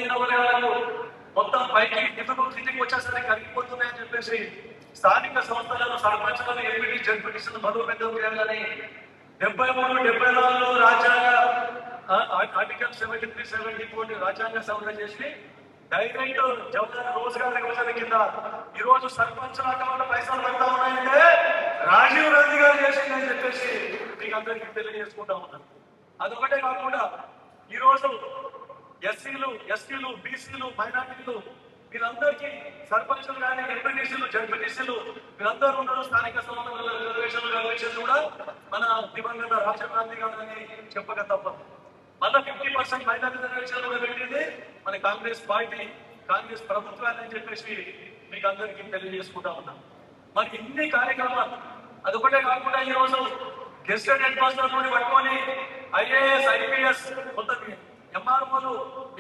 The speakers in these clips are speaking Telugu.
దెబ్బతిన్న వర్గాలకు మొత్తం పైకి కిందికి వచ్చేసరికి కరిగిపోతున్నాయని చెప్పేసి స్థానిక సంస్థలను సర్పంచులను ఎంపీటీ జడ్పీటీసీలను బలోపేతం చేయాలని 73, 74 రాజ్యాంగ ఆర్టికల్ 73, 74 రాజ్యాంగ సవరణ చేసి డైరెక్ట్ జవహర్ రోజ్గార్ యోజన కింద ఈ రోజు సర్పంచుల అకౌంట్ పైసలు పెడతా ఉన్నాయంటే రాజీవ్ గాంధీ గారు చేసిందని చెప్పేసి మీకు అందరికీ తెలియజేసుకుంటా ఉన్నాను. అదొకటే కాకుండా ఈరోజు ఎస్సీలు, ఎస్టీలు, బీసీలు, మైనార్టీలు వీళ్ళందరికీ సర్పంచులు కానీ ఎంపీటీసీలు, జడ్పీటీసీలు వీళ్ళందరూ ఉన్నారు. స్థానిక సంస్థల రిజర్వేషన్ కూడా మన దివంగత రాజీవ్ గాంధీ గారిని చెప్పక తప్పదు. మళ్ళీ 50% మైనార్టీ రిజర్వేషన్ కూడా పెట్టింది మన కాంగ్రెస్ పార్టీ, కాంగ్రెస్ ప్రభుత్వాన్ని అని చెప్పేసి మీకు అందరికీ తెలియజేసుకుంటా ఉన్నాం. మరి ఇన్ని కార్యక్రమాలు అదొకటే కాకుండా ఈరోజు గెస్టెడ్ హెడ్ మాస్టర్ పట్టుకొని ఐఏఎస్, ఐపీఎస్, మొత్తం ఎంఆర్ఓలు,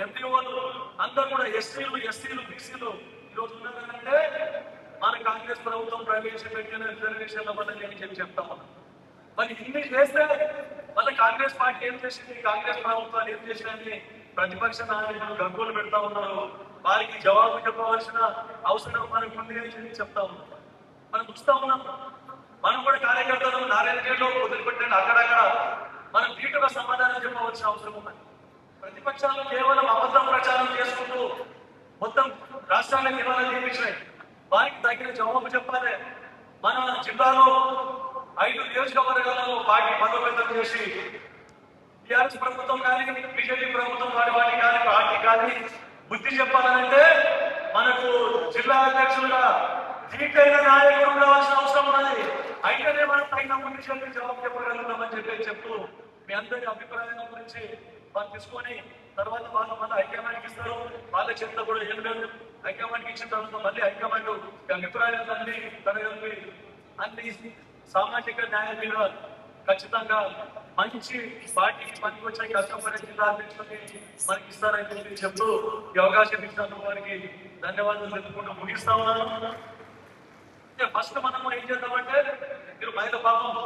ఎంపీఓలు అందరూ కూడా ఎస్టీలు, బీసీలు ఈరోజు ఉన్నారంటే మన కాంగ్రెస్ ప్రభుత్వం ప్రవేశపెట్టిన రిజర్వేషన్ల వల్ల అని చెప్పి చెప్తా ఉన్నాం. మరి ఇన్ని చేస్తే మన కాంగ్రెస్ పార్టీ ఏం చేసింది, కాంగ్రెస్ ప్రభుత్వాలు ఏం చేసిందని ప్రతిపక్ష నాయకులు గగ్గోలు పెడతా ఉన్నారు. వారికి జవాబు చెప్పవలసిన అవసరం మనకు ఉంది అని చెప్తా ఉన్నాం. మనం చూస్తా ఉన్నాం. మనం కూడా కార్యకర్తలు నారాయణగఢ్లో వదిలిపెట్టండి, అక్కడక్కడ మనం తీటుగా సమాధానం చెప్పవలసిన అవసరం ఉంది. ప్రతిపక్షాలు కేవలం అబద్ధం ప్రచారం చేసుకుంటూ మొత్తం రాష్ట్రాలకు ఇవాళ చూపించినాయి. వారికి తగిన జవాబు చెప్పాలి. మన జిల్లాలో 5 నియోజకవర్గాలలో పార్టీ బలోపేతం చేసి టీఆర్ఎస్ ప్రభుత్వం కానీ, బీజేపీ ప్రభుత్వం వాటి కానీ, పార్టీ కానీ బుద్ధి చెప్పాలంటే మనకు జిల్లా అధ్యక్షులుగా దీటైన నాయకులు ఉండవలసిన అవసరం ఉన్నది. అయితేనే మనం తగిన ముందు చెప్పి జవాబు చెప్పగలుగుతామని చెప్తూ మీ అందరి అభిప్రాయాల గురించి వాళ్ళు తీసుకొని తర్వాత వాళ్ళు మళ్ళీ హైకమాండ్కి ఇస్తారు. వాళ్ళ చేతిలో కూడా ఏం లేదు. హైకమాండ్కి ఇచ్చిన తర్వాత మళ్ళీ హైకమాండ్ అభిప్రాయాలన్నీ తరగతి అన్ని సామాజిక న్యాయం మీద ఖచ్చితంగా మంచి పార్టీకి పనికి వచ్చే కష్టపడే జిల్లా అధ్యక్షులని మనకి ఇస్తారని చెప్పి చెప్తూ ఈ అవకాశం ఇచ్చినందుకు వారికి ధన్యవాదాలు తెలుపుకుంటూ ముగిస్తా ఉన్నాను. ఫస్ట్ మనం ఏం చేద్దామంటే మీరు మహిళ పాపం